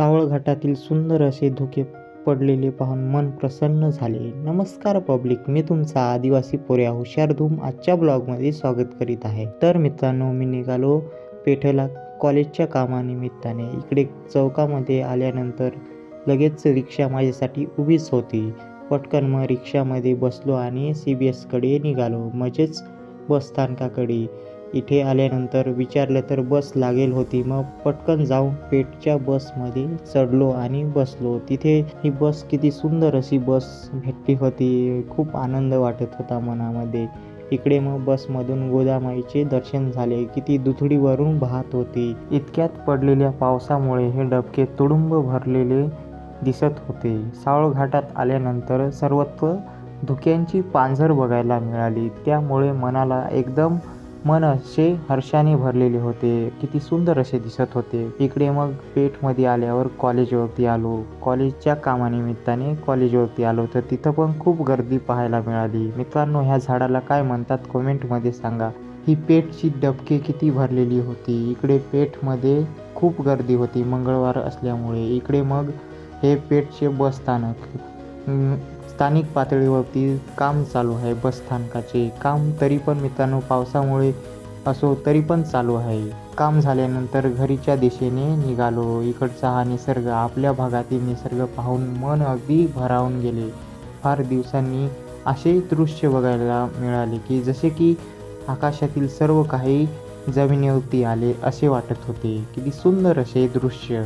सावळ घाटातील सुंदर असे धुके पडलेले पाहून मन प्रसन्न झाले. नमस्कार पब्लिक, मी तुमचा आदिवासी पोऱ्या हुशार धूम आजच्या ब्लॉगमध्ये स्वागत करीत आहे. तर मित्रांनो, मी निघालो पेठेला कॉलेजच्या कामानिमित्ताने. इकडे चौकामध्ये आल्यानंतर लगेच रिक्षा माझ्यासाठी उभीच होती. पटकन मग रिक्षामध्ये बसलो आणि CBSकडे निघालो, म्हणजेच बस स्थानकाकडे. इथे आल्यानंतर विचारलं तर बस लागेल होती. मग पटकन जाऊन पेठच्या बसमध्ये चढलो आणि बसलो. तिथे ही बस, किती सुंदर अशी बस भेटली होती. खूप आनंद वाटत होता मनामध्ये. इकडे मग बसमधून गोदामाईचे दर्शन झाले. किती दुथडीवरून वाहत होती. इतक्यात पडलेल्या पावसामुळे हे डबके तुडुंब भरलेले दिसत होते. सावळ घाटात आल्यानंतर सर्वत्र धुक्यांची पांझर बघायला मिळाली. त्यामुळे मनाला एकदम मन असे हर्षाने भरलेले होते. किती सुंदर असे दिसत होते. इकडे मग पेठमध्ये आल्यावर कॉलेजवरती आलो. कॉलेजच्या कामानिमित्ताने कॉलेजवरती आलो तर तिथं पण खूप गर्दी पाहायला मिळाली. मित्रांनो, ह्या झाडाला काय म्हणतात कमेंटमध्ये सांगा. ही पेठची डबके किती भरलेली होती. इकडे पेठमध्ये खूप गर्दी होती मंगळवार असल्यामुळे. इकडे मग हे पेठचे बस स्थानक, स्थानिक पातळीवरती काम चालू आहे. बस स्थानकाचे काम तरी पण मित्रांनो पावसामुळे असो तरी पण चालू आहे. काम झाल्यानंतर घरीच्या दिशेने निघालो. इकडचा हा निसर्ग, आपल्या भागातील निसर्ग पाहून मन अगदी भारावून गेले. फार दिवसांनी असे दृश्य बघायला मिळाले की जसे की आकाशातील सर्व काही जमिनीवरती आले असे वाटत होते. किती सुंदर असे दृश्य.